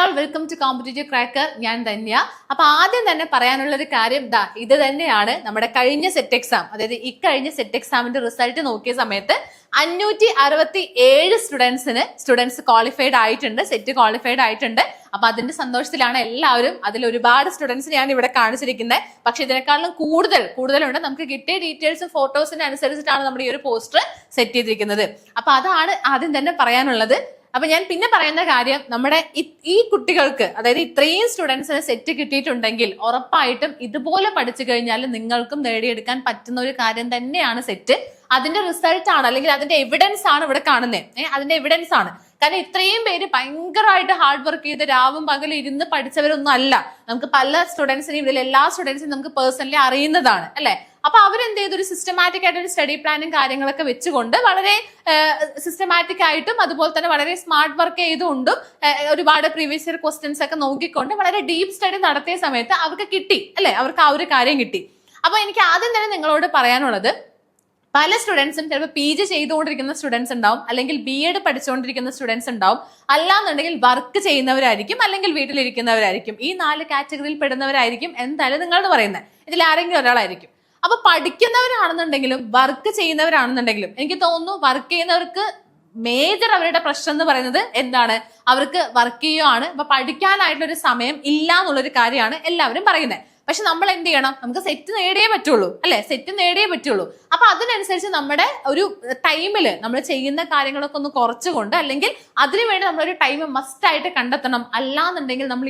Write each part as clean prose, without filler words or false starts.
All welcome to competitive cracker. ഞാൻ ധന്യ. അപ്പൊ ആദ്യം തന്നെ പറയാനുള്ള ഒരു കാര്യം ഇത് തന്നെയാണ്. നമ്മുടെ കഴിഞ്ഞ സെറ്റ് എക്സാം, അതായത് ഇക്കഴിഞ്ഞ സെറ്റ് എക്സാമിന്റെ റിസൾട്ട് നോക്കിയ സമയത്ത് 567 സ്റ്റുഡൻസ് ക്വാളിഫൈഡ് ആയിട്ടുണ്ട്, സെറ്റ് ക്വാളിഫൈഡ് ആയിട്ടുണ്ട്. അപ്പൊ അതിന്റെ സന്തോഷത്തിലാണ് എല്ലാവരും. അതിൽ ഒരുപാട് സ്റ്റുഡൻസിനെയാണ് ഇവിടെ കാണിച്ചിരിക്കുന്നത്. പക്ഷെ ഇതിനേക്കാളും കൂടുതലുണ്ട്. നമുക്ക് കിട്ടിയ ഡീറ്റെയിൽസും ഫോട്ടോസിന്റെ അനുസരിച്ചിട്ടാണ് നമ്മൾ ഈ ഒരു പോസ്റ്റർ സെറ്റ് ചെയ്തിരിക്കുന്നത്. അപ്പൊ അതാണ് ആദ്യം തന്നെ പറയാനുള്ളത്. അപ്പൊ ഞാൻ പിന്നെ പറയുന്ന കാര്യം, നമ്മുടെ ഈ കുട്ടികൾക്ക്, അതായത് ഇത്രയും സ്റ്റുഡൻസിന് സെറ്റ് കിട്ടിയിട്ടുണ്ടെങ്കിൽ ഉറപ്പായിട്ടും ഇതുപോലെ പഠിച്ചു കഴിഞ്ഞാൽ നിങ്ങൾക്കും നേടിയെടുക്കാൻ പറ്റുന്ന ഒരു കാര്യം തന്നെയാണ് സെറ്റ്. അതിന്റെ റിസൾട്ട് ആണ്, അല്ലെങ്കിൽ അതിന്റെ എവിഡൻസ് ആണ് ഇവിടെ കാണുന്നത്. അതിന്റെ എവിഡൻസ് ആണ്. കാരണം ഇത്രയും പേര് ഭയങ്കരമായിട്ട് ഹാർഡ് വർക്ക് ചെയ്ത് രാവും പകലും ഇരുന്ന് പഠിച്ചവരൊന്നും അല്ല. നമുക്ക് പല സ്റ്റുഡൻസിനെയും, ഇതിൽ എല്ലാ സ്റ്റുഡൻസിനും നമുക്ക് പേഴ്സണലി അറിയുന്നതാണ്, അല്ലെ? അപ്പൊ അവരെന്ത് ചെയ്തു, ഒരു സിസ്റ്റമാറ്റിക് ആയിട്ട് ഒരു സ്റ്റഡി പ്ലാനും കാര്യങ്ങളൊക്കെ വെച്ചുകൊണ്ട് വളരെ സിസ്റ്റമാറ്റിക് ആയിട്ടും അതുപോലെ തന്നെ വളരെ സ്മാർട്ട് വർക്ക് ചെയ്തുകൊണ്ടും ഒരുപാട് പ്രീവിയസ് ഇയർ ക്വസ്റ്റ്യൻസ് ഒക്കെ നോക്കിക്കൊണ്ട് വളരെ ഡീപ്പ് സ്റ്റഡി നടത്തിയ സമയത്ത് അവർക്ക് കിട്ടി, അല്ലെ? അവർക്ക് ആ ഒരു കാര്യം കിട്ടി. അപ്പൊ എനിക്ക് ആദ്യം തന്നെ നിങ്ങളോട് പറയാനുള്ളത്, പല സ്റ്റുഡൻസും ചിലപ്പോൾ PG ചെയ്തുകൊണ്ടിരിക്കുന്ന സ്റ്റുഡൻസ് ഉണ്ടാവും, അല്ലെങ്കിൽ BEd പഠിച്ചുകൊണ്ടിരിക്കുന്ന സ്റ്റുഡൻസ് ഉണ്ടാവും, അല്ലാന്നുണ്ടെങ്കിൽ വർക്ക് ചെയ്യുന്നവരായിരിക്കും, അല്ലെങ്കിൽ വീട്ടിലിരിക്കുന്നവരായിരിക്കും. ഈ 4 കാറ്റഗറിയിൽ പെടുന്നവരായിരിക്കും എന്തായാലും നിങ്ങളെന്ന് പറയുന്നത്. ഇതിൽ ആരെങ്കിലും ഒരാളായിരിക്കും. അപ്പൊ പഠിക്കുന്നവരാണെന്നുണ്ടെങ്കിലും വർക്ക് ചെയ്യുന്നവരാണെന്നുണ്ടെങ്കിലും എനിക്ക് തോന്നുന്നു വർക്ക് ചെയ്യുന്നവർക്ക് മേജർ അവരുടെ പ്രശ്നം എന്ന് പറയുന്നത് എന്താണ്, അവർക്ക് വർക്ക് ചെയ്യുകയാണ്. അപ്പൊ പഠിക്കാനായിട്ടൊരു സമയം ഇല്ല എന്നുള്ളൊരു കാര്യമാണ് എല്ലാവരും പറയുന്നത്. പക്ഷെ നമ്മൾ എന്ത് ചെയ്യണം, നമുക്ക് സെറ്റ് നേടിയേ പറ്റുള്ളൂ, അല്ലെ? സെറ്റ് നേടിയേ പറ്റുള്ളൂ. അപ്പൊ അതിനനുസരിച്ച് നമ്മുടെ ഒരു ടൈമില് നമ്മൾ ചെയ്യുന്ന കാര്യങ്ങളൊക്കെ ഒന്ന് കുറച്ചുകൊണ്ട്, അല്ലെങ്കിൽ അതിനുവേണ്ടി നമ്മളൊരു ടൈം മസ്റ്റ് ആയിട്ട് കണ്ടെത്തണം. അല്ലാന്നുണ്ടെങ്കിൽ നമ്മൾ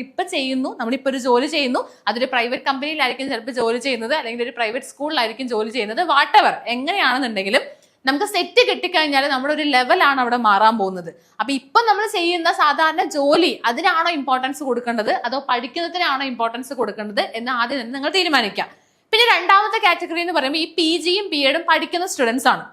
നമ്മളിപ്പോ ഒരു ജോലി ചെയ്യുന്നു, അതൊരു പ്രൈവറ്റ് കമ്പനിയിലായിരിക്കും ചിലപ്പോൾ ജോലി ചെയ്യുന്നത്, അല്ലെങ്കിൽ ഒരു പ്രൈവറ്റ് സ്കൂളിലായിരിക്കും ജോലി ചെയ്യുന്നത്. വാട്ടെവർ എങ്ങനെയാണെന്നുണ്ടെങ്കിലും നമുക്ക് സെറ്റ് കിട്ടിക്കഴിഞ്ഞാൽ നമ്മുടെ ഒരു ലെവലാണ് അവിടെ മാറാൻ പോകുന്നത്. അപ്പൊ ഇപ്പൊ നമ്മൾ ചെയ്യുന്ന സാധാരണ ജോലി, അതിനാണോ ഇമ്പോർട്ടൻസ് കൊടുക്കേണ്ടത് അതോ പഠിക്കുന്നതിനാണോ ഇമ്പോർട്ടൻസ് കൊടുക്കേണ്ടത് എന്ന് ആദ്യം തന്നെ നിങ്ങൾ തീരുമാനിക്കാം. പിന്നെ രണ്ടാമത്തെ കാറ്റഗറി എന്ന് പറയുമ്പോൾ ഈ PGയും BEdും പഠിക്കുന്ന സ്റ്റുഡൻസ് ആണ്.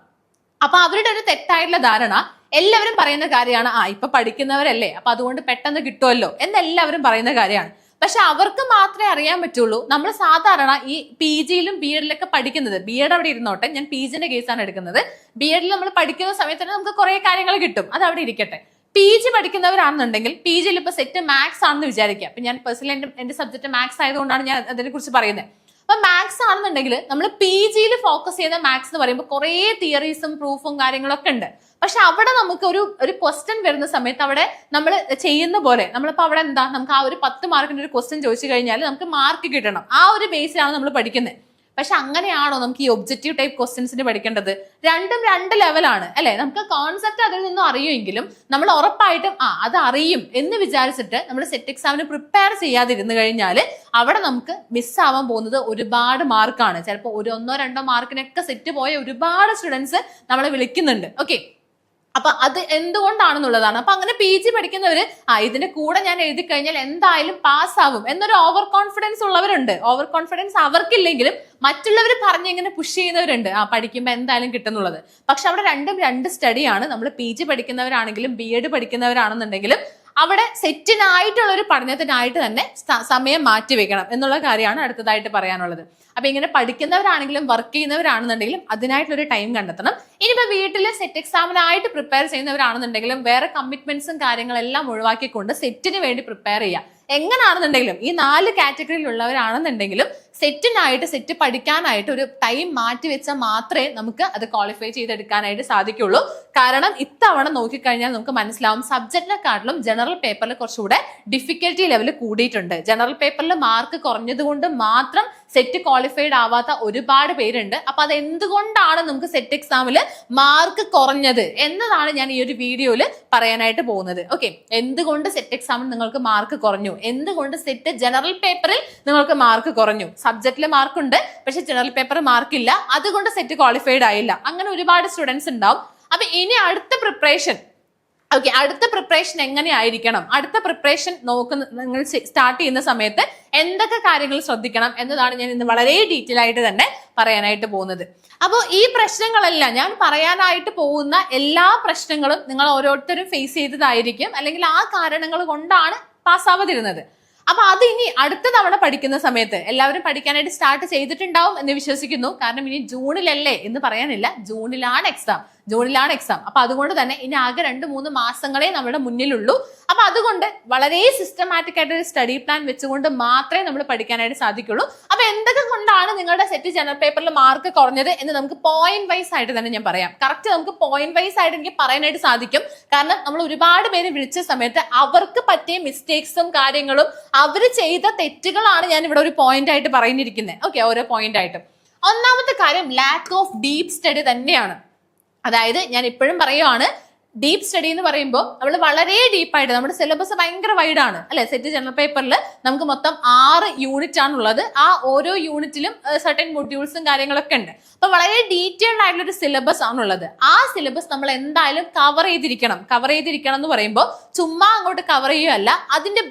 അപ്പൊ അവരുടെ ഒരു തെറ്റായിട്ടുള്ള ധാരണ, എല്ലാവരും പറയുന്ന കാര്യമാണ്, ഇപ്പൊ പഠിക്കുന്നവരല്ലേ, അപ്പൊ അതുകൊണ്ട് പെട്ടെന്ന് കിട്ടുമല്ലോ എന്നെല്ലാവരും പറയുന്ന കാര്യമാണ്. പക്ഷെ അവർക്ക് മാത്രമേ അറിയാൻ പറ്റുള്ളൂ. നമ്മൾ സാധാരണ ഈ PGയിലും BEdലൊക്കെ പഠിക്കുന്നത്, BEd അവിടെ ഇരുന്നോട്ടെ, ഞാൻ PGന്റെ കേസാണ് എടുക്കുന്നത്. BEdൽ നമ്മൾ പഠിക്കുന്ന സമയത്ത് തന്നെ നമുക്ക് കുറെ കാര്യങ്ങൾ കിട്ടും, അത് അവിടെ ഇരിക്കട്ടെ. PG പഠിക്കുന്നവരാണെന്നുണ്ടെങ്കിൽ PGയിൽ ഇപ്പൊ സെറ്റ് മാത്സ് ആണെന്ന് വിചാരിക്കുക. അപ്പൊ ഞാൻ പേഴ്സണലി എന്റെ സബ്ജക്ട് മാത്സ് ആയതുകൊണ്ടാണ് ഞാൻ അതിനെ കുറിച്ച് പറയുന്നത്. അപ്പൊ മാത്സ് ആണെന്നുണ്ടെങ്കിൽ നമ്മൾ PGയിൽ ഫോക്കസ് ചെയ്യുന്ന മാത്സ് എന്ന് പറയുമ്പോൾ കുറെ തിയറീസും പ്രൂഫും കാര്യങ്ങളൊക്കെ ഉണ്ട്. പക്ഷെ അവിടെ നമുക്ക് ഒരു ക്വസ്റ്റ്യൻ വരുന്ന സമയത്ത് അവിടെ നമ്മൾ ചെയ്യുന്ന പോലെ, നമ്മളിപ്പോ അവിടെ എന്താ, നമുക്ക് ആ ഒരു 10 മാർക്കിന്റെ ഒരു ക്വസ്റ്റ്യൻ ചോദിച്ചു കഴിഞ്ഞാൽ നമുക്ക് മാർക്ക് കിട്ടണം. ആ ഒരു ബേസിലാണ് നമ്മൾ പഠിക്കുന്നത്. പക്ഷെ അങ്ങനെയാണോ നമുക്ക് ഈ ഒബ്ജക്റ്റീവ് ടൈപ്പ് ക്വസ്റ്റ്യൻസിന് പഠിക്കേണ്ടത്? രണ്ടും 2 ലെവലാണ്, അല്ലെ? നമുക്ക് കോൺസെപ്റ്റ് അതിൽ നിന്നും അറിയുമെങ്കിലും നമ്മൾ ഉറപ്പായിട്ടും അത് അറിയും എന്ന് വിചാരിച്ചിട്ട് നമ്മൾ സെറ്റ് എക്സാമിന് പ്രിപ്പയർ ചെയ്യാതിരുന്നു കഴിഞ്ഞാൽ അവിടെ നമുക്ക് മിസ്സാവാൻ പോകുന്നത് ഒരുപാട് മാർക്കാണ്. ചിലപ്പോൾ 1-2 മാർക്കിനൊക്കെ സെറ്റ് പോയ ഒരുപാട് സ്റ്റുഡൻസ് നമ്മളെ വിളിക്കുന്നുണ്ട്. ഓക്കെ, അപ്പൊ അത് എന്തുകൊണ്ടാണെന്നുള്ളതാണ്. അപ്പൊ അങ്ങനെ PG പഠിക്കുന്നവര് ഇതിന്റെ കൂടെ ഞാൻ എഴുതി കഴിഞ്ഞാൽ എന്തായാലും പാസ്സാവും എന്നൊരു ഓവർ കോൺഫിഡൻസ് ഉള്ളവരുണ്ട്. ഓവർ കോൺഫിഡൻസ് അവർക്കില്ലെങ്കിലും മറ്റുള്ളവർ പറഞ്ഞ് ഇങ്ങനെ പുഷ് ചെയ്യുന്നവരുണ്ട്, പഠിക്കുമ്പോൾ എന്തായാലും കിട്ടുന്നുള്ളത്. പക്ഷെ അവിടെ രണ്ടും 2 സ്റ്റഡിയാണ്. നമ്മൾ PG പഠിക്കുന്നവരാണെങ്കിലും BEd പഠിക്കുന്നവരാണെന്നുണ്ടെങ്കിലും അവിടെ സെറ്റിനായിട്ടുള്ള ഒരു പഠനത്തിനായിട്ട് തന്നെ സമയം മാറ്റി വെക്കണം എന്നുള്ള കാര്യമാണ് അടുത്തതായിട്ട് പറയാനുള്ളത്. അപ്പൊ ഇങ്ങനെ പഠിക്കുന്നവരാണെങ്കിലും വർക്ക് ചെയ്യുന്നവരാണെന്നുണ്ടെങ്കിലും അതിനായിട്ടൊരു ടൈം കണ്ടെത്തണം. ഇനിയിപ്പോ വീട്ടിൽ സെറ്റ് എക്സാമിനായിട്ട് പ്രിപ്പയർ ചെയ്യുന്നവരാണെന്നുണ്ടെങ്കിലും വേറെ കമ്മിറ്റ്മെന്റ്സും കാര്യങ്ങളെല്ലാം ഒഴിവാക്കിക്കൊണ്ട് സെറ്റിന് വേണ്ടി പ്രിപ്പയർ ചെയ്യുക. എങ്ങനെയാണെന്നുണ്ടെങ്കിലും ഈ 4 കാറ്റഗറിയിലുള്ളവരാണെന്നുണ്ടെങ്കിലും സെറ്റ് പഠിക്കാനായിട്ട് ഒരു ടൈം മാറ്റി വെച്ചാൽ മാത്രമേ നമുക്ക് അത് ക്വാളിഫൈ ചെയ്തെടുക്കാനായിട്ട് സാധിക്കുള്ളൂ. കാരണം ഇത്തവണ നോക്കിക്കഴിഞ്ഞാൽ നമുക്ക് മനസ്സിലാവും, സബ്ജക്റ്റിനെക്കാട്ടിലും ജനറൽ പേപ്പറിൽ കുറച്ചുകൂടെ ഡിഫിക്കൽറ്റി ലെവൽ കൂടിയിട്ടുണ്ട്. ജനറൽ പേപ്പറിൽ മാർക്ക് കുറഞ്ഞത് കൊണ്ട് മാത്രം സെറ്റ് ക്വാളിഫൈഡ് ആവാത്ത ഒരുപാട് പേരുണ്ട്. അപ്പൊ അത് എന്തുകൊണ്ടാണ് നമുക്ക് സെറ്റ് എക്സാമിൽ മാർക്ക് കുറഞ്ഞത് എന്നതാണ് ഞാൻ ഈ ഒരു വീഡിയോയിൽ പറയാനായിട്ട് പോകുന്നത്. ഓക്കെ, എന്തുകൊണ്ട് സെറ്റ് എക്സാമിൽ നിങ്ങൾക്ക് മാർക്ക് കുറഞ്ഞു, എന്തുകൊണ്ട് സെറ്റ് ജനറൽ പേപ്പറിൽ നിങ്ങൾക്ക് മാർക്ക് കുറഞ്ഞു. സബ്ജക്റ്റില് മാർക്കുണ്ട്, പക്ഷെ ജനറൽ പേപ്പർ മാർക്കില്ല, അതുകൊണ്ട് സെറ്റ് ക്വാളിഫൈഡ് ആയില്ല. അങ്ങനെ ഒരുപാട് സ്റ്റുഡൻസ് ഉണ്ടാവും. അപ്പൊ ഇനി അടുത്ത പ്രിപ്പറേഷൻ എങ്ങനെയായിരിക്കണം, അടുത്ത പ്രിപ്പറേഷൻ നിങ്ങൾ സ്റ്റാർട്ട് ചെയ്യുന്ന സമയത്ത് എന്തൊക്കെ കാര്യങ്ങൾ ശ്രദ്ധിക്കണം എന്നതാണ് ഞാൻ ഇന്ന് വളരെ ഡീറ്റെയിൽ ആയിട്ട് തന്നെ പറയാനായിട്ട് പോകുന്നത്. അപ്പോൾ ഈ പ്രശ്നങ്ങളെല്ലാം, ഞാൻ പറയാനായിട്ട് പോകുന്ന എല്ലാ പ്രശ്നങ്ങളും നിങ്ങൾ ഓരോരുത്തരും ഫേസ് ചെയ്തതായിരിക്കും, അല്ലെങ്കിൽ ആ കാരണങ്ങൾ കൊണ്ടാണ് പാസ്സാവാതിരുന്നത്. അപ്പൊ അത് ഇനി അടുത്ത തവണ പഠിക്കുന്ന സമയത്ത് എല്ലാവരും പഠിക്കാനായിട്ട് സ്റ്റാർട്ട് ചെയ്തിട്ടുണ്ടാവും എന്ന് വിശ്വസിക്കുന്നു. കാരണം ഇനി ജൂണിലല്ലേ എന്ന് പറയാനില്ല, ജൂണിലാണ് എക്സാം. ജൂണിലാണ് എക്സാം. അപ്പൊ അതുകൊണ്ട് തന്നെ ഇനി ആകെ 2-3 മാസങ്ങളെ നമ്മുടെ മുന്നിലുള്ളൂ. അപ്പൊ അതുകൊണ്ട് വളരെ സിസ്റ്റമാറ്റിക് ആയിട്ട് ഒരു സ്റ്റഡി പ്ലാൻ വെച്ചുകൊണ്ട് മാത്രമേ നമ്മൾ പഠിക്കാനായിട്ട് സാധിക്കുള്ളൂ. അപ്പൊ എന്തൊക്കെ കൊണ്ടാണ് നിങ്ങളുടെ സെറ്റ് ജനറൽ പേപ്പറിൽ മാർക്ക് കുറഞ്ഞത് എന്ന് നമുക്ക് പോയിന്റ് വൈസ് ആയിട്ട് തന്നെ ഞാൻ പറയാം. കറക്റ്റ് നമുക്ക് പോയിന്റ് വൈസ് ആയിട്ട് എനിക്ക് പറയാനായിട്ട് സാധിക്കും. കാരണം നമ്മൾ ഒരുപാട് പേര് വിളിച്ച സമയത്ത് അവർക്ക് പറ്റിയ മിസ്റ്റേക്സും കാര്യങ്ങളും അവർ ചെയ്ത തെറ്റുകളാണ് ഞാൻ ഇവിടെ ഒരു പോയിന്റ് ആയിട്ട് പറഞ്ഞിരിക്കുന്നത്. ഓക്കെ, ഓരോ പോയിന്റ് ആയിട്ടും. ഒന്നാമത്തെ കാര്യം ലാക്ക് ഓഫ് ഡീപ് സ്റ്റഡി തന്നെയാണ്. അതായത് ഞാൻ ഇപ്പോഴും പറയുവാണ്, ഡീപ് സ്റ്റഡി എന്ന് പറയുമ്പോൾ നമ്മൾ വളരെ ഡീപ്പായിട്ട്, നമ്മുടെ സിലബസ് ഭയങ്കര വൈഡാണ് അല്ലെ. സെറ്റ് ജനറൽ പേപ്പറിൽ നമുക്ക് മൊത്തം 6 യൂണിറ്റ് ആണുള്ളത്. ആ ഓരോ യൂണിറ്റിലും സർട്ടൻ മൊഡ്യൂൾസും കാര്യങ്ങളൊക്കെ ഉണ്ട്. അപ്പൊ വളരെ ഡീറ്റെയിൽഡ് ആയിട്ടുള്ള ഒരു സിലബസ് ആണുള്ളത്. ആ സിലബസ് നമ്മൾ എന്തായാലും കവർ ചെയ്തിരിക്കണം എന്ന് പറയുമ്പോൾ ചുമ്മാ അങ്ങോട്ട് കവർ ചെയ്യുകയല്ല, അതിന്റെ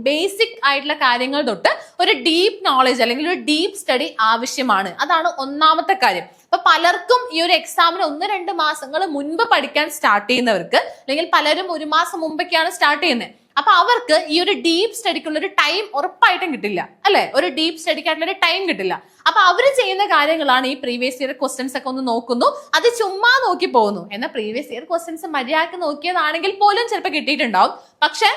ബേസിക് ആയിട്ടുള്ള കാര്യങ്ങൾ തൊട്ട് ഒരു ഡീപ്പ് നോളജ് അല്ലെങ്കിൽ ഒരു ഡീപ്പ് സ്റ്റഡി ആവശ്യമാണ്. അതാണ് ഒന്നാമത്തെ കാര്യം. അപ്പൊ പലർക്കും ഈ ഒരു എക്സാമിന് 1-2 മാസങ്ങൾ മുൻപ് പഠിക്കാൻ സ്റ്റാർട്ട് ചെയ്യുന്നവർക്ക്, അല്ലെങ്കിൽ പലരും 1 മാസം മുമ്പൊക്കെയാണ് സ്റ്റാർട്ട് ചെയ്യുന്നത്. അപ്പൊ അവർക്ക് ഈ ഒരു ഡീപ്പ് സ്റ്റഡിക്കുള്ള ഒരു ടൈം ഉറപ്പായിട്ടും കിട്ടില്ല അല്ലെ. ഒരു ഡീപ്പ് സ്റ്റഡിക്കായിട്ടുള്ള ഒരു ടൈം കിട്ടില്ല. അപ്പൊ അവര് ചെയ്യുന്ന കാര്യങ്ങളാണ് ഈ പ്രീവിയസ് ഇയർ ക്വസ്റ്റ്യൻസ് ഒക്കെ ഒന്ന് നോക്കുന്നു, അത് ചുമ്മാ നോക്കി പോകുന്നു. എന്നാൽ പ്രീവിയസ് ഇയർ ക്വസ്റ്റ്യൻസ് മര്യാദക്ക് നോക്കിയതാണെങ്കിൽ പോലും ചിലപ്പോൾ കിട്ടിയിട്ടുണ്ടാവും. പക്ഷെ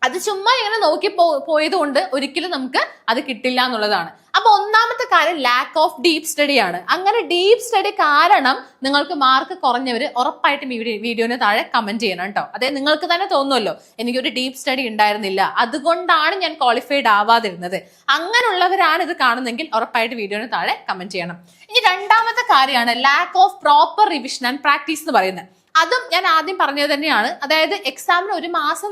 അത് ചുമ്മാ ഇങ്ങനെ നോക്കി പോയത് കൊണ്ട് ഒരിക്കലും നമുക്ക് അത് കിട്ടില്ല എന്നുള്ളതാണ്. അപ്പൊ ഒന്നാമത്തെ കാര്യം ലാക്ക് ഓഫ് ഡീപ്പ് സ്റ്റഡി ആണ്. അങ്ങനെ ഡീപ്പ് സ്റ്റഡി കാരണം നിങ്ങൾക്ക് മാർക്ക് കുറഞ്ഞവര് ഉറപ്പായിട്ടും ഈ വീഡിയോന് താഴെ കമന്റ് ചെയ്യണം കേട്ടോ. അതായത് നിങ്ങൾക്ക് തന്നെ തോന്നുമല്ലോ എനിക്കൊരു ഡീപ്പ് സ്റ്റഡി ഉണ്ടായിരുന്നില്ല, അതുകൊണ്ടാണ് ഞാൻ ക്വാളിഫൈഡ് ആവാതിരുന്നത്. അങ്ങനെയുള്ളവരാണ് ഇത് കാണുന്നെങ്കിൽ ഉറപ്പായിട്ട് വീഡിയോന് താഴെ കമന്റ് ചെയ്യണം. ഇനി രണ്ടാമത്തെ കാര്യമാണ് lack of proper revision and practice എന്ന് പറയുന്നത്. അതും ഞാൻ ആദ്യം പറഞ്ഞത് തന്നെയാണ്. അതായത് എക്സാമിന് 1 മാസം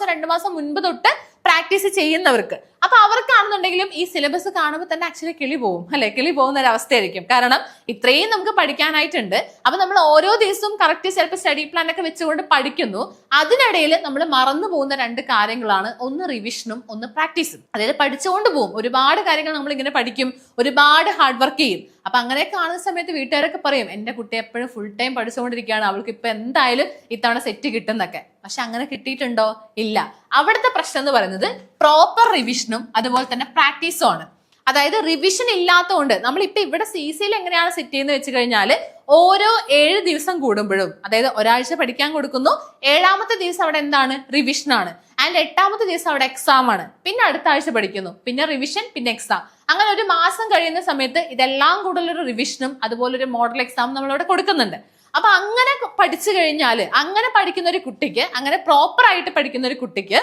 2 മാസം മുൻപ് തൊട്ട് പ്രാക്ടീസ് ചെയ്യുന്നവർക്ക്, അപ്പൊ അവർക്കാണെന്നുണ്ടെങ്കിലും ഈ സിലബസ് കാണുമ്പോൾ തന്നെ ആക്ച്വലി കിളി പോകും അല്ലെ. കിളി പോകുന്ന ഒരു അവസ്ഥയായിരിക്കും. കാരണം ഇത്രയും നമുക്ക് പഠിക്കാനായിട്ടുണ്ട്. അപ്പൊ നമ്മൾ ഓരോ ദിവസവും കറക്റ്റ് ചിലപ്പോൾ സ്റ്റഡി പ്ലാൻ ഒക്കെ വെച്ചുകൊണ്ട് പഠിക്കുന്നു. അതിനിടയിൽ നമ്മൾ മറന്നു പോകുന്ന 2 കാര്യങ്ങളാണ്, ഒന്ന് റിവിഷനും ഒന്ന് പ്രാക്ടീസും. അതായത് പഠിച്ചുകൊണ്ട് പോകും, ഒരുപാട് കാര്യങ്ങൾ നമ്മൾ ഇങ്ങനെ പഠിക്കും, ഒരുപാട് ഹാർഡ് വർക്ക് ചെയ്യും. അപ്പൊ അങ്ങനെ കാണുന്ന സമയത്ത് വീട്ടുകാരൊക്കെ പറയും എന്റെ കുട്ടി എപ്പോഴും ഫുൾ ടൈം പഠിച്ചുകൊണ്ടിരിക്കുകയാണ്, അവൾക്ക് ഇപ്പൊ എന്തായാലും ഇത്തവണ സെറ്റ് കിട്ടുന്നൊക്കെ. പക്ഷെ അങ്ങനെ കിട്ടിയിട്ടുണ്ടോ? ഇല്ല. അവിടുത്തെ പ്രശ്നം എന്ന് പറയുന്നത് പ്രോപ്പർ റിവിഷനും അതുപോലെ തന്നെ പ്രാക്ടീസും ആണ്. അതായത് റിവിഷൻ ഇല്ലാത്തതുകൊണ്ട് നമ്മളിപ്പോ ഇവിടെ CCയിൽ എങ്ങനെയാണ് സെറ്റ് ചെയ്യുന്നത് വെച്ച് കഴിഞ്ഞാല് ഓരോ 7 ദിവസം കൂടുമ്പോഴും, അതായത് ഒരാഴ്ച പഠിക്കാൻ കൊടുക്കുന്നു, 7ാമത്തെ ദിവസം അവിടെ എന്താണ്? റിവിഷൻ ആണ്. ആൻഡ് 8ാമത്തെ ദിവസം അവിടെ എക്സാം ആണ്. പിന്നെ അടുത്ത ആഴ്ച പഠിക്കുന്നു, പിന്നെ റിവിഷൻ, പിന്നെ എക്സാം. അങ്ങനെ 1 മാസം കഴിയുന്ന സമയത്ത് ഇതെല്ലാം കൂടുതലൊരു റിവിഷനും അതുപോലെ ഒരു മോഡൽ എക്സാം നമ്മളിവിടെ കൊടുക്കുന്നുണ്ട്. അപ്പൊ അങ്ങനെ പഠിച്ചു കഴിഞ്ഞാല്, അങ്ങനെ പഠിക്കുന്ന ഒരു കുട്ടിക്ക്, അങ്ങനെ പ്രോപ്പർ ആയിട്ട് പഠിക്കുന്ന ഒരു കുട്ടിക്ക്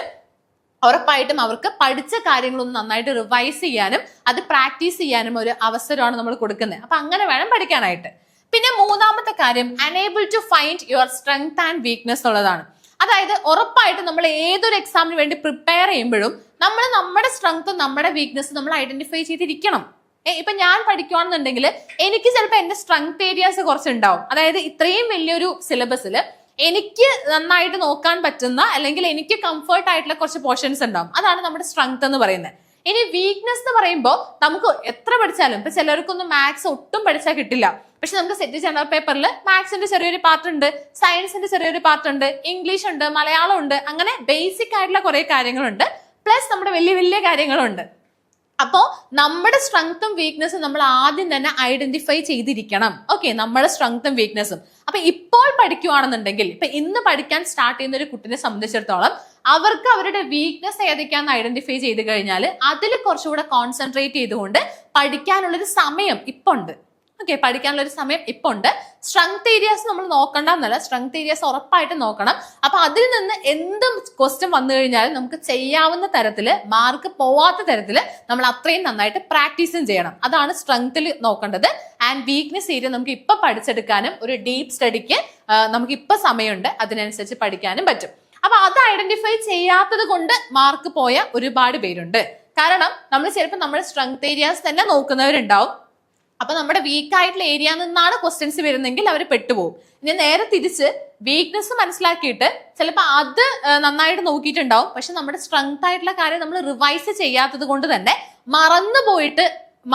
ഉറപ്പായിട്ടും അവർക്ക് പഠിച്ച കാര്യങ്ങളൊന്നും നന്നായിട്ട് റിവൈസ് ചെയ്യാനും അത് പ്രാക്ടീസ് ചെയ്യാനും ഒരു അവസരമാണ് നമ്മൾ കൊടുക്കുന്നത്. അപ്പൊ അങ്ങനെ വേണം പഠിക്കാനായിട്ട്. പിന്നെ മൂന്നാമത്തെ കാര്യം enable to find your strength and weakness ഉള്ളതാണ്. അതായത് ഉറപ്പായിട്ടും നമ്മൾ ഏതൊരു എക്സാമിന് വേണ്ടി പ്രിപ്പയർ ചെയ്യുമ്പോഴും നമ്മൾ നമ്മുടെ സ്ട്രെങ്ത്തും നമ്മുടെ വീക്ക്നെസ്സും നമ്മൾ ഐഡന്റിഫൈ ചെയ്തിരിക്കണം. ഇപ്പൊ ഞാൻ പഠിക്കുകയാണെന്നുണ്ടെങ്കിൽ എനിക്ക് ചിലപ്പോൾ എന്റെ സ്ട്രെങ്ത് ഏരിയാസ് കുറച്ചുണ്ടാവും. അതായത് ഇത്രയും വലിയൊരു സിലബസിൽ എനിക്ക് നന്നായിട്ട് നോക്കാൻ പറ്റുന്ന അല്ലെങ്കിൽ എനിക്ക് കംഫർട്ട് ആയിട്ടുള്ള കുറച്ച് പോർഷൻസ് ഉണ്ടാവും. അതാണ് നമ്മുടെ സ്ട്രെങ്ത് എന്ന് പറയുന്നത്. ഇനി വീക്ക്നെസ് എന്ന് പറയുമ്പോൾ നമുക്ക് എത്ര പഠിച്ചാലും, ഇപ്പൊ ചിലർക്കൊന്നും മാത്സ് ഒട്ടും പഠിച്ചാൽ കിട്ടില്ല. പക്ഷെ നമുക്ക് സെറ്റ് ജനറൽ പേപ്പറിൽ മാത്സിന്റെ ചെറിയൊരു പാർട്ട് ഉണ്ട്, സയൻസിന്റെ ചെറിയൊരു പാർട്ട് ഉണ്ട്, ഇംഗ്ലീഷ് ഉണ്ട്, മലയാളം ഉണ്ട്, അങ്ങനെ ബേസിക് ആയിട്ടുള്ള കുറെ കാര്യങ്ങളുണ്ട്. പ്ലസ് നമ്മുടെ വലിയ വലിയ കാര്യങ്ങളുണ്ട്. അപ്പോൾ നമ്മുടെ സ്ട്രെങ്ത്തും വീക്ക്നെസ്സും നമ്മൾ ആദ്യം തന്നെ ഐഡന്റിഫൈ ചെയ്തിരിക്കണം. ഓക്കെ, നമ്മുടെ സ്ട്രെങ്ത്തും വീക്ക്നെസ്സും. അപ്പൊ ഇപ്പോൾ പഠിക്കുകയാണെന്നുണ്ടെങ്കിൽ, ഇപ്പൊ ഇന്ന് പഠിക്കാൻ സ്റ്റാർട്ട് ചെയ്യുന്ന ഒരു കുട്ടിനെ സംബന്ധിച്ചിടത്തോളം അവർക്ക് അവരുടെ വീക്ക്നെസ് ഏതൊക്കെയാണെന്ന് ഐഡന്റിഫൈ ചെയ്ത് കഴിഞ്ഞാൽ അതിൽ കുറച്ചുകൂടെ കോൺസെൻട്രേറ്റ് ചെയ്തുകൊണ്ട് പഠിക്കാനുള്ളൊരു സമയം ഇപ്പൊ ഉണ്ട്. ഓക്കെ, പഠിക്കാനുള്ള ഒരു സമയം ഇപ്പൊ ഉണ്ട്. സ്ട്രെങ്ത് ഏരിയാസ് നമ്മൾ നോക്കണ്ട എന്നല്ല, സ്ട്രെങ്ത് ഏരിയാസ് ഉറപ്പായിട്ട് നോക്കണം. അപ്പൊ അതിൽ നിന്ന് എന്ത് ക്വസ്റ്റ്യൻ വന്നു കഴിഞ്ഞാലും നമുക്ക് ചെയ്യാവുന്ന തരത്തില്, മാർക്ക് പോവാത്ത തരത്തില് നമ്മൾ അത്രയും നന്നായിട്ട് പ്രാക്ടീസും ചെയ്യണം. അതാണ് സ്ട്രെങ്ത്തിൽ നോക്കേണ്ടത്. ആൻഡ് വീക്ക്നെസ് ഏരിയ നമുക്ക് ഇപ്പൊ പഠിച്ചെടുക്കാനും ഒരു ഡീപ്പ് സ്റ്റഡിക്ക് നമുക്ക് ഇപ്പൊ സമയമുണ്ട്, അതിനനുസരിച്ച് പഠിക്കാനും പറ്റും. അപ്പൊ അത് ഐഡന്റിഫൈ ചെയ്യാത്തത് കൊണ്ട് മാർക്ക് പോയ ഒരുപാട് പേരുണ്ട്. കാരണം നമ്മൾ ചിലപ്പോൾ നമ്മുടെ സ്ട്രെങ്ത് ഏരിയാസ് തന്നെ നോക്കുന്നവരുണ്ടാവും. അപ്പൊ നമ്മുടെ വീക്ക് ആയിട്ടുള്ള ഏരിയ നിന്നാണ് ക്വസ്റ്റ്യൻസ് വരുന്നെങ്കിൽ അവർ പെട്ടുപോകും. ഇനി നേരെ തിരിച്ച് വീക്ക്നെസ് മനസ്സിലാക്കിയിട്ട് ചിലപ്പോൾ അത് നന്നായിട്ട് നോക്കിയിട്ടുണ്ടാവും. പക്ഷെ നമ്മുടെ സ്ട്രെങ്ത് ആയിട്ടുള്ള കാര്യം നമ്മൾ റിവൈസ് ചെയ്യാത്തത് കൊണ്ട് തന്നെ മറന്നു പോയിട്ട്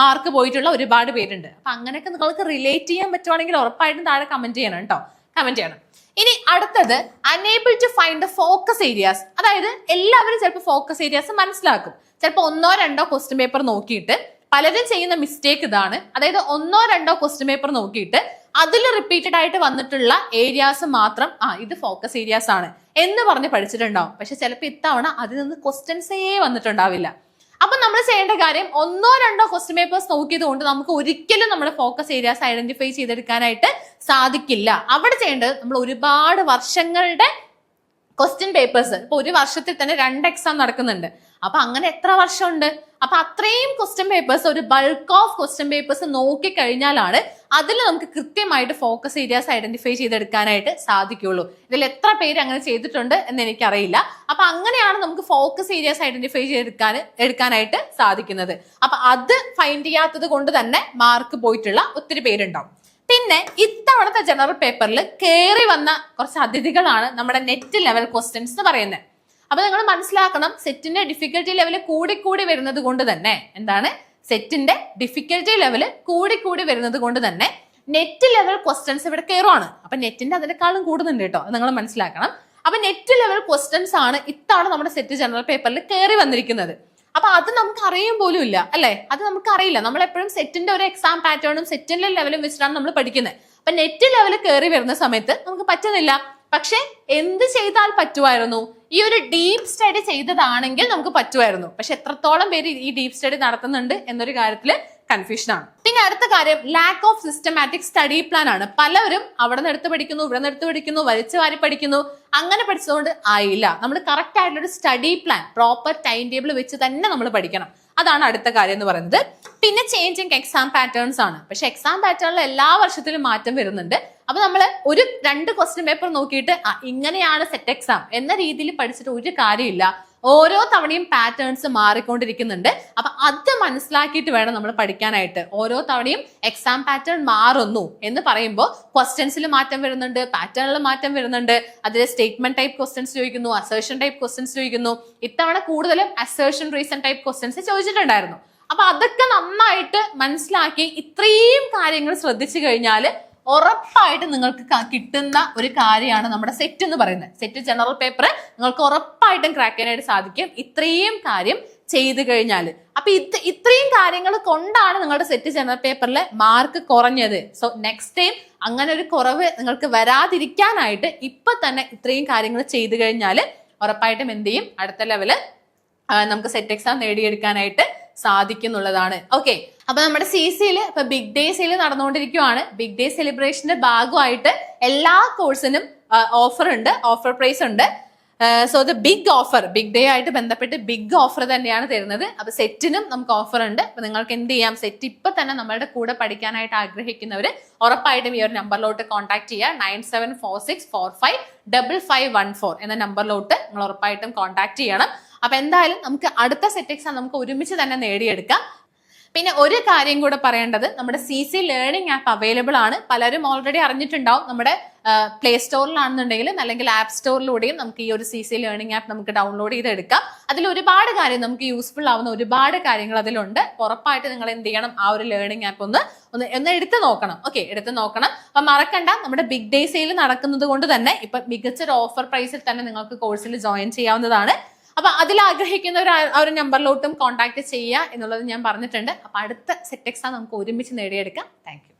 മാർക്ക് പോയിട്ടുള്ള ഒരുപാട് പേരുണ്ട്. അപ്പൊ അങ്ങനെയൊക്കെ നിങ്ങൾക്ക് റിലേറ്റ് ചെയ്യാൻ പറ്റുവാണെങ്കിൽ ഉറപ്പായിട്ടും താഴെ കമന്റ് ചെയ്യണം കേട്ടോ, കമന്റ് ചെയ്യണം. ഇനി അടുത്തത് enable to find the focus areas. അതായത് എല്ലാവരും ചിലപ്പോൾ ഫോക്കസ് ഏരിയാസ് മനസ്സിലാക്കും. ചിലപ്പോൾ 1-2 ക്വസ്റ്റ്യൻ പേപ്പർ നോക്കിയിട്ട് പലരും ചെയ്യുന്ന മിസ്റ്റേക്ക് ഇതാണ്. അതായത് 1-2 ക്വസ്റ്റ്യൻ പേപ്പർ നോക്കിയിട്ട് അതിൽ റിപ്പീറ്റഡ് ആയിട്ട് വന്നിട്ടുള്ള ഏരിയാസ് മാത്രം ഇത് ഫോക്കസ് ഏരിയാസ് ആണ് എന്ന് പറഞ്ഞ് പഠിച്ചിട്ടുണ്ടാവും. പക്ഷെ ചിലപ്പോൾ ഇത്തവണ അതിൽ നിന്ന് ക്വസ്റ്റ്യൻസേ വന്നിട്ടുണ്ടാവില്ല. അപ്പൊ നമ്മൾ ചെയ്യേണ്ട കാര്യം 1-2 ക്വസ്റ്റ്യൻ പേപ്പേഴ്സ് നോക്കിയത് കൊണ്ട് നമുക്ക് ഒരിക്കലും നമ്മുടെ ഫോക്കസ് ഏരിയാസ് ഐഡന്റിഫൈ ചെയ്തെടുക്കാനായിട്ട് സാധിക്കില്ല. അവിടെ ചെയ്യേണ്ടത് നമ്മൾ ഒരുപാട് വർഷങ്ങളുടെ ക്വസ്റ്റ്യൻ പേപ്പേഴ്സ്, ഇപ്പൊ ഒരു വർഷത്തിൽ തന്നെ 2 എക്സാം നടക്കുന്നുണ്ട്. അപ്പൊ അങ്ങനെ എത്ര വർഷമുണ്ട്? അപ്പൊ അത്രയും ക്വസ്റ്റ്യൻ പേപ്പേഴ്സ്, ഒരു ബൾക്ക് ഓഫ് ക്വസ്റ്റ്യൻ പേപ്പേഴ്സ് നോക്കി കഴിഞ്ഞാലാണ് അതിൽ നമുക്ക് കൃത്യമായിട്ട് ഫോക്കസ് ഏരിയാസ് ഐഡന്റിഫൈ ചെയ്തെടുക്കാനായിട്ട് സാധിക്കുള്ളൂ. ഇതിൽ എത്ര പേര് അങ്ങനെ ചെയ്തിട്ടുണ്ട് എന്ന് എനിക്കറിയില്ല. അപ്പൊ അങ്ങനെയാണ് നമുക്ക് ഫോക്കസ് ഏരിയാസ് ഐഡന്റിഫൈ എടുക്കാനായിട്ട് സാധിക്കുന്നത്. അപ്പൊ അത് ഫൈൻഡ് ചെയ്യാത്തത് കൊണ്ട് തന്നെ മാർക്ക് പോയിട്ടുള്ള ഒത്തിരി പേരുണ്ടാവും. പിന്നെ ഇത്തവണത്തെ ജനറൽ പേപ്പറിൽ കയറി വന്ന കുറച്ച് അതിഥികളാണ് നമ്മുടെ നെറ്റ് ലെവൽ ക്വസ്റ്റ്യൻസ് എന്ന് പറയുന്നത്. അപ്പൊ നിങ്ങൾ മനസ്സിലാക്കണം, സെറ്റിന്റെ ഡിഫിക്കൽട്ടി ലെവല് കൂടി വരുന്നത് കൊണ്ട് തന്നെ സെറ്റിന്റെ ഡിഫിക്കൽട്ടി ലെവല് കൂടി വരുന്നത് കൊണ്ട് തന്നെ നെറ്റ് ലെവൽ ക്വസ്റ്റ്യൻസ് ഇവിടെ കയറുവാണ്. അപ്പൊ നെറ്റിന്റെ അതിനേക്കാളും കൂടുന്നുണ്ട് കേട്ടോ, നിങ്ങൾ മനസ്സിലാക്കണം. അപ്പൊ നെറ്റ് ലെവൽ ക്വസ്റ്റ്യൻസ് ആണ് ഇത്തവണ നമ്മുടെ സെറ്റ് ജനറൽ പേപ്പറിൽ കയറി വന്നിരിക്കുന്നത്. അപ്പൊ അത് നമുക്ക് അറിയാൻ പോലും ഇല്ല അല്ലെ, അത് നമുക്ക് അറിയില്ല. നമ്മൾ എപ്പോഴും സെറ്റിന്റെ ഒരു എക്സാം പാറ്റേണും സെറ്റിന്റെ ലെവലും വെച്ചിട്ടാണ് നമ്മൾ പഠിക്കുന്നത്. അപ്പൊ നെറ്റ് ലെവൽ കയറി വരുന്ന സമയത്ത് നമുക്ക് പറ്റുന്നില്ല. പക്ഷെ എന്ത് ചെയ്താൽ പറ്റുമായിരുന്നു? ഈ ഒരു ഡീപ്പ് സ്റ്റഡി ചെയ്തതാണെങ്കിൽ നമുക്ക് പറ്റുമായിരുന്നു. പക്ഷെ എത്രത്തോളം പേര് ഈ ഡീപ്പ് സ്റ്റഡി നടത്തുന്നുണ്ട് എന്നൊരു കാര്യത്തിൽ കൺഫ്യൂഷൻ ആണ്. പിന്നെ അടുത്ത കാര്യം lack of systematic study plan ആണ്. പലരും അവിടെ നിന്ന് എടുത്ത് പഠിക്കുന്നു, ഇവിടെ നിന്ന് എടുത്ത് പഠിക്കുന്നു, വലിച്ചു വാരി പഠിക്കുന്നു. അങ്ങനെ പഠിച്ചതുകൊണ്ട് ആയില്ല. നമ്മൾ കറക്റ്റ് ആയിട്ടുള്ള ഒരു study plan, proper time table വെച്ച് തന്നെ നമ്മൾ പഠിക്കണം. അതാണ് അടുത്ത കാര്യം എന്ന് പറയുന്നത്. പിന്നെ ചേഞ്ചിങ് എക്സാം പാറ്റേൺസ് ആണ്. പക്ഷെ എക്സാം പാറ്റേണിൽ എല്ലാ വർഷത്തിലും മാറ്റം വരുന്നുണ്ട്. അപ്പൊ നമ്മൾ 2 ക്വസ്റ്റ്യൻ പേപ്പർ നോക്കിയിട്ട് ഇങ്ങനെയാണ് സെറ്റ് എക്സാം എന്ന രീതിയിൽ പഠിച്ചിട്ട് ഒരു കാര്യമില്ല. ഓരോ തവണയും പാറ്റേൺസ് മാറിക്കൊണ്ടിരിക്കുന്നുണ്ട്. അപ്പൊ അത് മനസ്സിലാക്കിയിട്ട് വേണം നമ്മൾ പഠിക്കാനായിട്ട്. ഓരോ തവണയും എക്സാം പാറ്റേൺ മാറുന്നു എന്ന് പറയുമ്പോൾ ക്വസ്റ്റ്യൻസിൽ മാറ്റം വരുന്നുണ്ട്, പാറ്റേണിൽ മാറ്റം വരുന്നുണ്ട്. അതിൽ സ്റ്റേറ്റ്മെന്റ് ടൈപ്പ് ക്വസ്റ്റ്യൻസ് ചോദിക്കുന്നു, അസേർഷൻ ടൈപ്പ് ക്വസ്റ്റ്യൻസ് ചോദിക്കുന്നു. ഇത്തവണ കൂടുതലും അസേർഷൻ റീസൺ ടൈപ്പ് ക്വസ്റ്റ്യൻസ് ചോദിച്ചിട്ടുണ്ടായിരുന്നു. അപ്പൊ അതൊക്കെ നന്നായിട്ട് മനസ്സിലാക്കി ഇത്രയും കാര്യങ്ങൾ ശ്രദ്ധിച്ചു കഴിഞ്ഞാൽ ഉറപ്പായിട്ട് നിങ്ങൾക്ക് കിട്ടുന്ന ഒരു കാര്യമാണ് നമ്മുടെ സെറ്റ് എന്ന് പറയുന്നത്. സെറ്റ് ജനറൽ പേപ്പർ നിങ്ങൾക്ക് ഉറപ്പായിട്ടും ക്രാക്ക് ചെയ്യാനായിട്ട് സാധിക്കും, ഇത്രയും കാര്യം ചെയ്തു കഴിഞ്ഞാൽ. അപ്പൊ ഇത്രയും കാര്യങ്ങൾ കൊണ്ടാണ് നിങ്ങളുടെ സെറ്റ് ജനറൽ പേപ്പറിലെ മാർക്ക് കുറഞ്ഞത്. സോ നെക്സ്റ്റ് ടൈം അങ്ങനെ ഒരു കുറവ് നിങ്ങൾക്ക് വരാതിരിക്കാനായിട്ട് ഇപ്പൊ തന്നെ ഇത്രയും കാര്യങ്ങൾ ചെയ്തു കഴിഞ്ഞാൽ ഉറപ്പായിട്ടും എന്ത് ചെയ്യും, അടുത്ത ലെവല് നമുക്ക് സെറ്റ് എക്സാം നേടിയെടുക്കാനായിട്ട് സാധിക്കുന്നുള്ളതാണ്. ഓക്കെ, അപ്പൊ നമ്മുടെ CC-യിൽ ഇപ്പൊ ബിഗ് ഡേ സെയിൽ നടന്നുകൊണ്ടിരിക്കുകയാണ്. ബിഗ് ഡേ സെലിബ്രേഷന്റെ ഭാഗമായിട്ട് എല്ലാ കോഴ്സിനും ഓഫർ ഉണ്ട്, ഓഫർ പ്രൈസ് ഉണ്ട്. So the big offer, big day ആയിട്ട് ബന്ധപ്പെട്ട് ബിഗ് ഓഫർ തന്നെയാണ് തരുന്നത്. അപ്പൊ സെറ്റിനും നമുക്ക് ഓഫർ ഉണ്ട്. അപ്പൊ നിങ്ങൾക്ക് എന്ത് ചെയ്യാം, സെറ്റ് ഇപ്പൊ തന്നെ നമ്മളുടെ കൂടെ പഠിക്കാനായിട്ട് ആഗ്രഹിക്കുന്നവര് ഉറപ്പായിട്ടും ഈ ഒരു നമ്പറിലോട്ട് കോൺടാക്ട് ചെയ്യുക. 9746455514 എന്ന നമ്പറിലോട്ട് നിങ്ങൾ ഉറപ്പായിട്ടും കോൺടാക്ട് ചെയ്യണം. അപ്പൊ എന്തായാലും നമുക്ക് അടുത്ത സെറ്റ് എക്സാം നമുക്ക് ഒരുമിച്ച് തന്നെ നേടിയെടുക്കാം. പിന്നെ ഒരു കാര്യം കൂടെ പറയേണ്ടത്, നമ്മുടെ CC ലേണിംഗ് ആപ്പ് അവൈലബിൾ ആണ്. പലരും ഓൾറെഡി അറിഞ്ഞിട്ടുണ്ടാവും. നമ്മുടെ പ്ലേ സ്റ്റോറിലാണെന്നുണ്ടെങ്കിലും അല്ലെങ്കിൽ ആപ്പ് സ്റ്റോറിലൂടെയും നമുക്ക് ഈ ഒരു CC ലേണിംഗ് ആപ്പ് നമുക്ക് ഡൗൺലോഡ് ചെയ്തെടുക്കാം. അതിൽ ഒരുപാട് കാര്യം നമുക്ക് യൂസ്ഫുൾ ആവുന്ന ഒരുപാട് കാര്യങ്ങൾ അതിലുണ്ട്. ഉറപ്പായിട്ട് നിങ്ങൾ എന്ത് ചെയ്യണം, ആ ഒരു ലേണിംഗ് ആപ്പ് ഒന്ന് എടുത്ത് നോക്കണം. ഓക്കെ, എടുത്ത് നോക്കണം. അപ്പൊ മറക്കണ്ട, നമ്മുടെ ബിഗ് ഡേ സെയിൽ നടക്കുന്നത് കൊണ്ട് തന്നെ ഇപ്പൊ മികച്ചൊരു ഓഫർ പ്രൈസിൽ തന്നെ നിങ്ങൾക്ക് കോഴ്സിൽ ജോയിൻ ചെയ്യാവുന്നതാണ്. അപ്പൊ അതിൽ ആഗ്രഹിക്കുന്നവർ ആ ഒരു നമ്പറിലോട്ടും കോൺടാക്ട് ചെയ്യുക എന്നുള്ളത് ഞാൻ പറഞ്ഞിട്ടുണ്ട്. അപ്പൊ അടുത്ത സെറ്റ് എക്സാം നമുക്ക് ഒരുമിച്ച് നേടിയെടുക്കാം. Thank you.